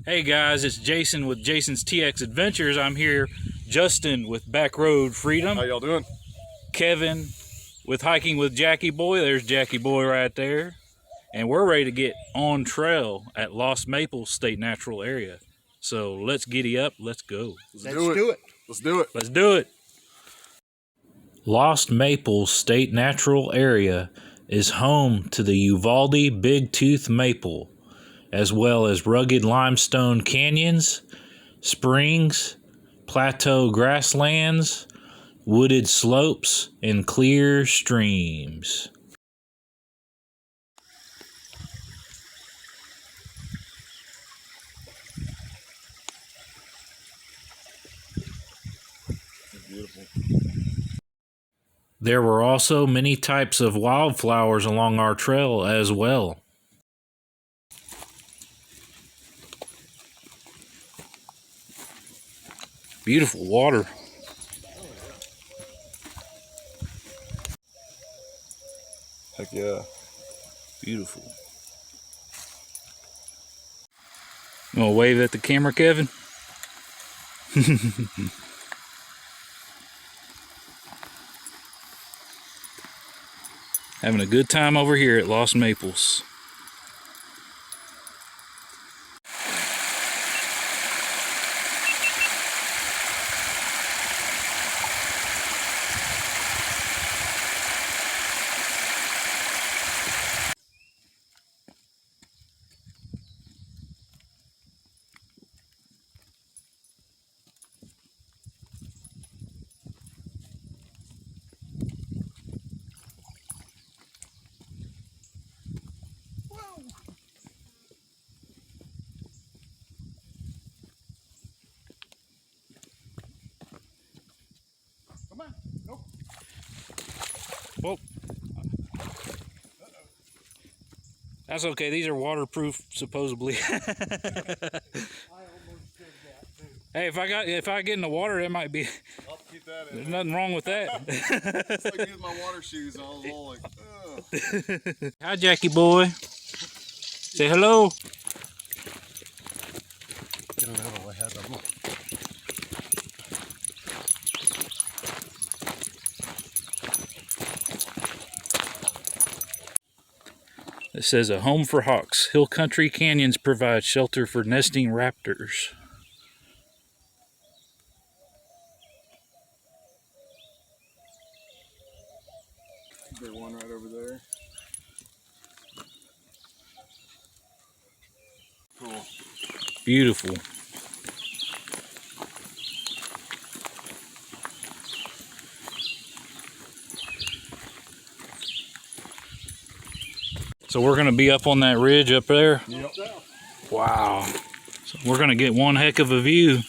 Hey guys, it's Jason with Jason's TX Adventures. I'm here, Justin with Back Road Freedom. How y'all doing? Kevin with Hiking with Jackie Boy. There's Jackie Boy right there. And we're ready to get on trail at Lost Maples State Natural Area. So let's giddy up, let's go. Let's do it. Let's do it. Let's do it. Lost Maples State Natural Area is home to the Uvalde Big Tooth Maple, as well as rugged limestone canyons, springs, plateau grasslands, wooded slopes, and clear streams. Beautiful. There were also many types of wildflowers along our trail as well. Beautiful water. Heck yeah. Beautiful. You want to wave at the camera, Kevin? Having a good time over here at Lost Maples. Come on. Nope. Whoa. That's okay. These are waterproof, supposedly. I almost did that too. Hey, if I get in the water, it might be. I'll keep that in. There's nothing wrong with that. It's like using my water shoes. I was all like, ugh. Hi, Jackie Boy. Say hello. Get a little ahead of them. It says a home for hawks. Hill country canyons provide shelter for nesting raptors. There's one right over there. Cool. Beautiful. So we're going to be up on that ridge up there? Yep. Wow. So we're going to get one heck of a view.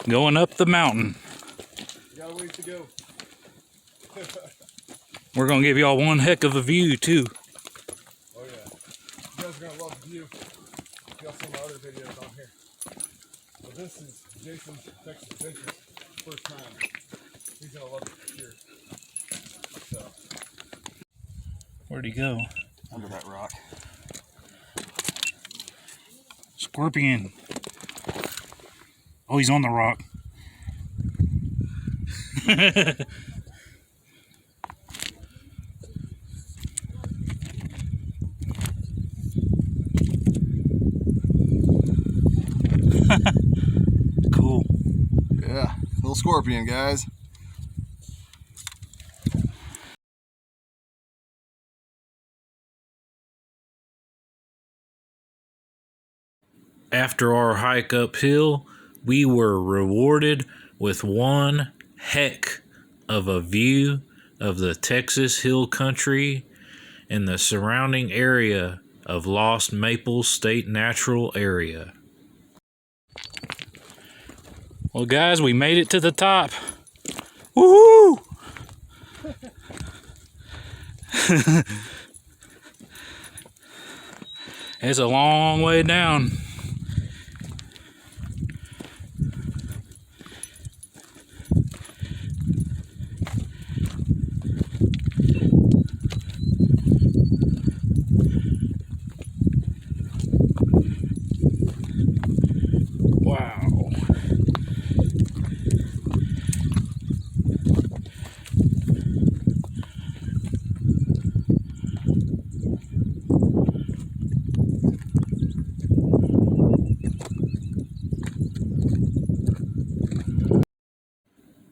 Going up the mountain. You got a ways to go. We're going to give y'all one heck of a view too. Oh yeah. You guys are gonna love the view. Y'all seen my other videos on here. Well, this is Jason's Texas Adventures first time. He's gonna love it for sure. So Where'd he go? under that rock. Scorpion. Oh, he's on the rock. Cool. Yeah, little scorpion, guys. After our hike uphill, we were rewarded with one heck of a view of the Texas Hill Country and the surrounding area of Lost Maples State Natural Area. Well, guys, we made it to the top. Woohoo! It's a long way down. Wow.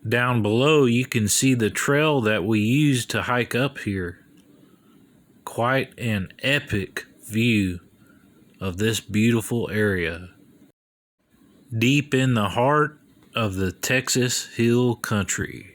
Down below, you can see the trail that we used to hike up here. Quite an epic view of this beautiful area. Deep in the heart of the Texas Hill Country.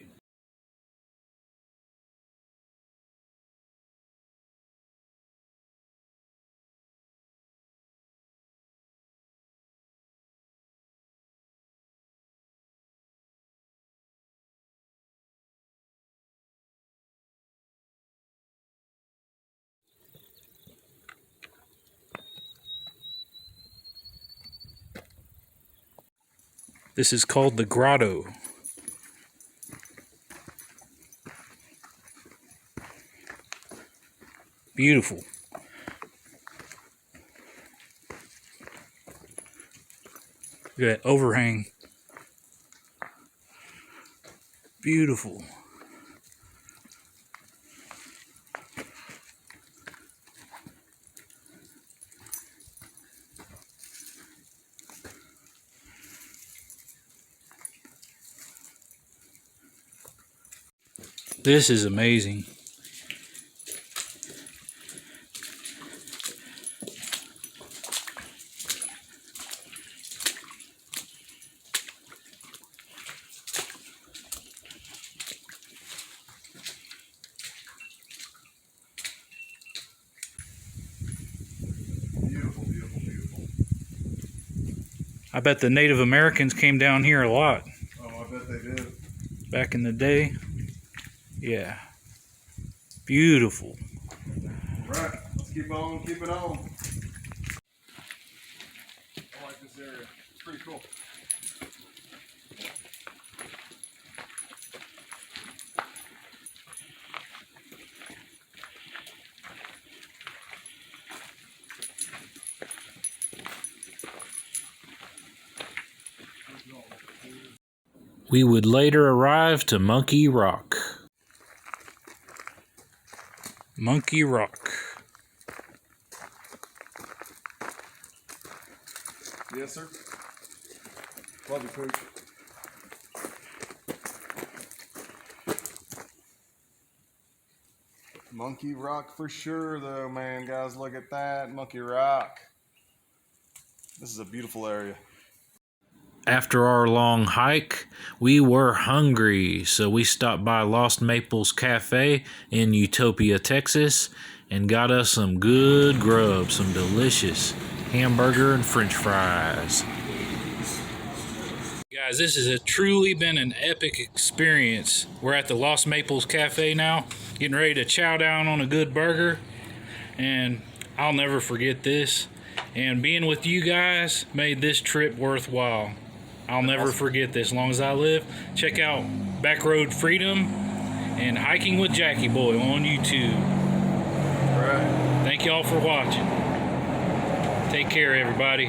This is called the Grotto. Beautiful. Look at that overhang. Beautiful. This is amazing. Beautiful, beautiful, beautiful. I bet the Native Americans came down here a lot Oh, I bet they did. back in the day. Yeah. Beautiful. All right, let's keep on, keep it on. I like this area. It's pretty cool. We would later arrive to Monkey Rock. Monkey Rock. Yes, sir. Love you, Pooch. Monkey Rock for sure, though, man. Guys, look at that. Monkey Rock. This is a beautiful area. After our long hike, we were hungry, so we stopped by Lost Maples Cafe in Utopia, Texas, and got us some good grub, some delicious hamburger and french fries. Guys, this has truly been an epic experience. We're at the Lost Maples Cafe now, getting ready to chow down on a good burger, and I'll never forget this. And being with you guys made this trip worthwhile. I'll never forget this as long as I live. Check out Backroad Freedom and Hiking with Jackie Boy on YouTube. All right. Thank y'all for watching. Take care, everybody.